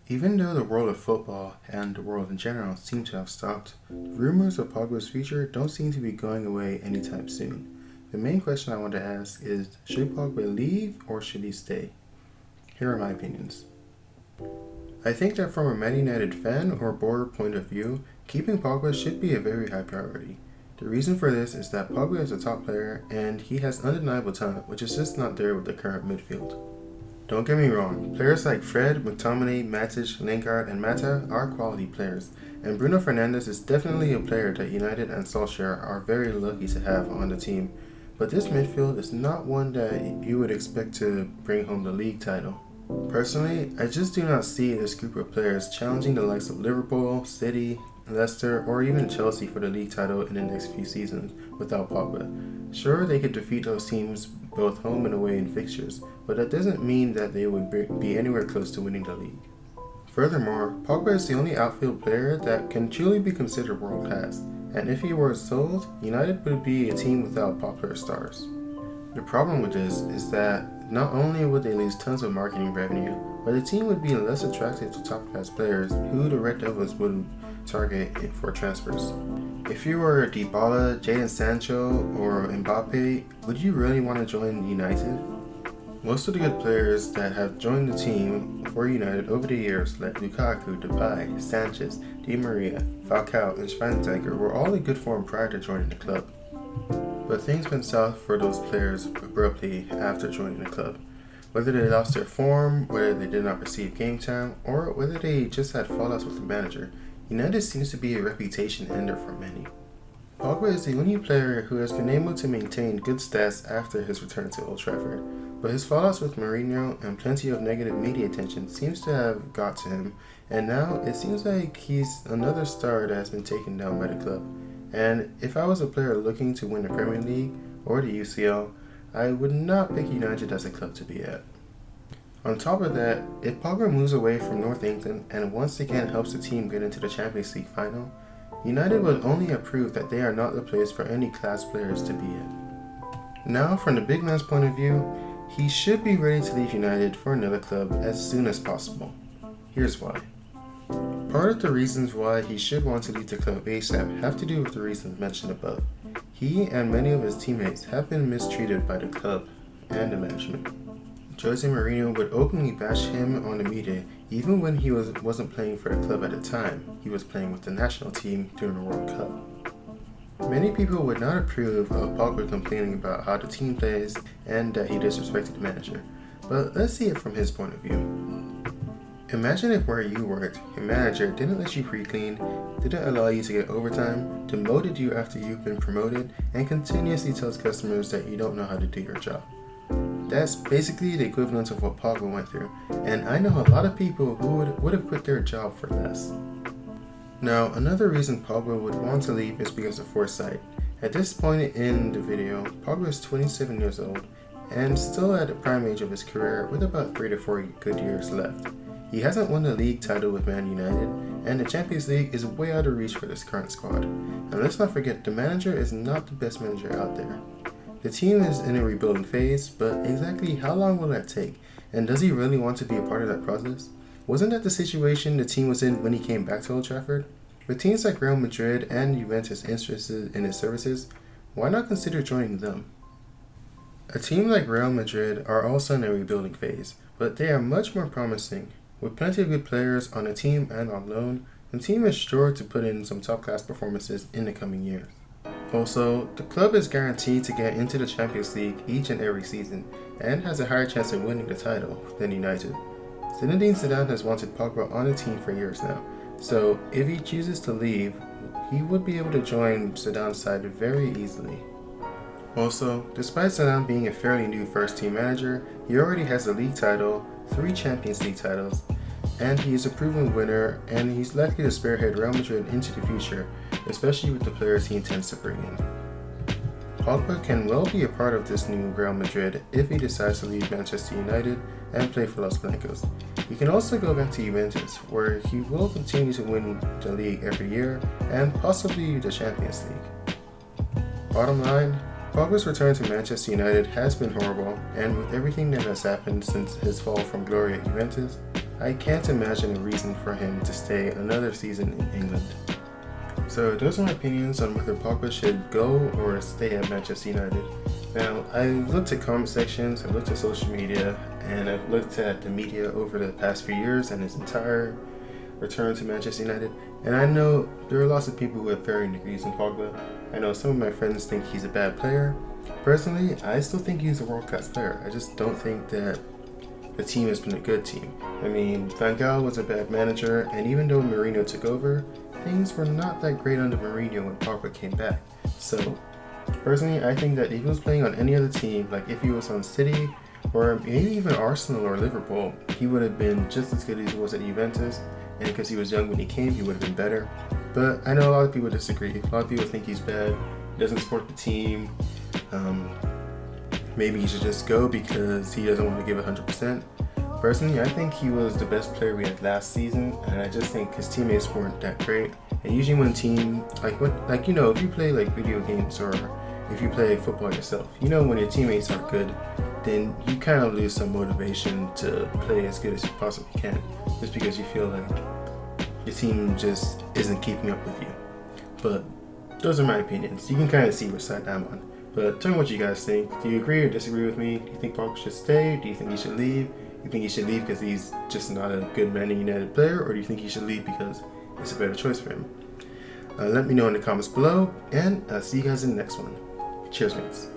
Even though the world of football and the world in general seem to have stopped, rumors of Pogba's future don't seem to be going away anytime soon. The main question I want to ask is, should Pogba leave or should he stay? Here are my opinions. I think that from a Man United fan or board point of view, keeping Pogba should be a very high priority. The reason for this is that Pogba is a top player and he has undeniable talent, which is just not there with the current midfield. Don't get me wrong, players like Fred, McTominay, Matic, Lingard, and Mata are quality players, and Bruno Fernandes is definitely a player that United and Solskjaer are very lucky to have on the team, but this midfield is not one that you would expect to bring home the league title. Personally, I just do not see this group of players challenging the likes of Liverpool, City, Leicester, or even Chelsea for the league title in the next few seasons without Pogba. Sure, they could defeat those teams both home and away in fixtures, but that doesn't mean that they would be anywhere close to winning the league. Furthermore, Pogba is the only outfield player that can truly be considered world class, and if he were sold, United would be a team without popular stars. The problem with this is that not only would they lose tons of marketing revenue, but the team would be less attractive to top class players who the Red Devils would target for transfers. If you were Dybala, Jadon Sancho, or Mbappe, would you really want to join United? Most of the good players that have joined the team for United over the years, like Lukaku, Depay, Sanchez, Di Maria, Falcao, and Schweinsteiger, were all in good form prior to joining the club. But things went south for those players abruptly after joining the club. Whether they lost their form, whether they did not receive game time, or whether they just had fallouts with the manager, United seems to be a reputation ender for many. Pogba is the only player who has been able to maintain good stats after his return to Old Trafford, but his fallouts with Mourinho and plenty of negative media attention seems to have got to him, and now it seems like he's another star that has been taken down by the club. And if I was a player looking to win the Premier League or the UCL, I would not pick United as a club to be at. On top of that, if Pogba moves away from North England and once again helps the team get into the Champions League final, United will only have proved that they are not the place for any class players to be at. Now, from the big man's point of view, he should be ready to leave United for another club as soon as possible. Here's why. Part of the reasons why he should want to leave the club ASAP have to do with the reasons mentioned above. He and many of his teammates have been mistreated by the club and the management. Jose Mourinho would openly bash him on the media even when he wasn't playing for the club at the time. He was playing with the national team during the World Cup. Many people would not approve of Pogba complaining about how the team plays and that he disrespected the manager, but let's see it from his point of view. Imagine if where you worked, your manager didn't let you pre-clean, didn't allow you to get overtime, demoted you after you've been promoted, and continuously tells customers that you don't know how to do your job. That's basically the equivalent of what Pogba went through, and I know a lot of people who would have quit their job for less. Now, another reason Pogba would want to leave is because of foresight. At this point in the video, Pogba is 27 years old and still at the prime age of his career with about 3 to 4 good years left. He hasn't won the league title with Man United, and the Champions League is way out of reach for this current squad. And let's not forget, the manager is not the best manager out there. The team is in a rebuilding phase, but exactly how long will that take? And does he really want to be a part of that process? Wasn't that the situation the team was in when he came back to Old Trafford? With teams like Real Madrid and Juventus interested in his services, why not consider joining them? A team like Real Madrid are also in a rebuilding phase, but they are much more promising. With plenty of good players on the team and on loan, the team is sure to put in some top-class performances in the coming years. Also, the club is guaranteed to get into the Champions League each and every season, and has a higher chance of winning the title than United. Zinedine Zidane has wanted Pogba on the team for years now, so if he chooses to leave, he would be able to join Zidane's side very easily. Also, despite Zidane being a fairly new first-team manager, he already has a league title, 3 Champions League titles, and he is a proven winner, and he's likely to spearhead Real Madrid into the future, especially with the players he intends to bring in. Pogba can well be a part of this new Real Madrid if he decides to leave Manchester United and play for Los Blancos. He can also go back to Juventus, where he will continue to win the league every year and possibly the Champions League. Bottom line, Pogba's return to Manchester United has been horrible, and with everything that has happened since his fall from glory at Juventus, I can't imagine a reason for him to stay another season in England. So those are my opinions on whether Pogba should go or stay at Manchester United. Now, I looked at comment sections, I looked at social media, and I've looked at the media over the past few years and his entire return to Manchester United. And I know there are lots of people who have varying degrees on Pogba. I know some of my friends think he's a bad player. Personally, I still think he's a world-class player. I just don't think that the team has been a good team. I mean, Van Gaal was a bad manager, and even though Mourinho took over, things were not that great under Mourinho when Pogba came back. So, personally, I think that if he was playing on any other team, like if he was on City, or maybe even Arsenal or Liverpool, he would have been just as good as he was at Juventus, and because he was young when he came, he would have been better. But I know a lot of people disagree. A lot of people think he's bad, he doesn't support the team. Maybe he should just go because he doesn't want to give 100%. Personally, I think he was the best player we had last season, and I just think his teammates weren't that great. And usually when a team, if you play like video games or if you play football yourself, when your teammates aren't good, then you kind of lose some motivation to play as good as you possibly can, just because you feel like your team just isn't keeping up with you. But those are my opinions. You can kind of see which side I'm on. But tell me what you guys think. Do you agree or disagree with me? Do you think Pogba should stay? Do you think he should leave? You think he should leave because he's just not a good Man United player? Or do you think he should leave because it's a better choice for him? Let me know in the comments below, and I'll see you guys in the next one. Cheers, mates.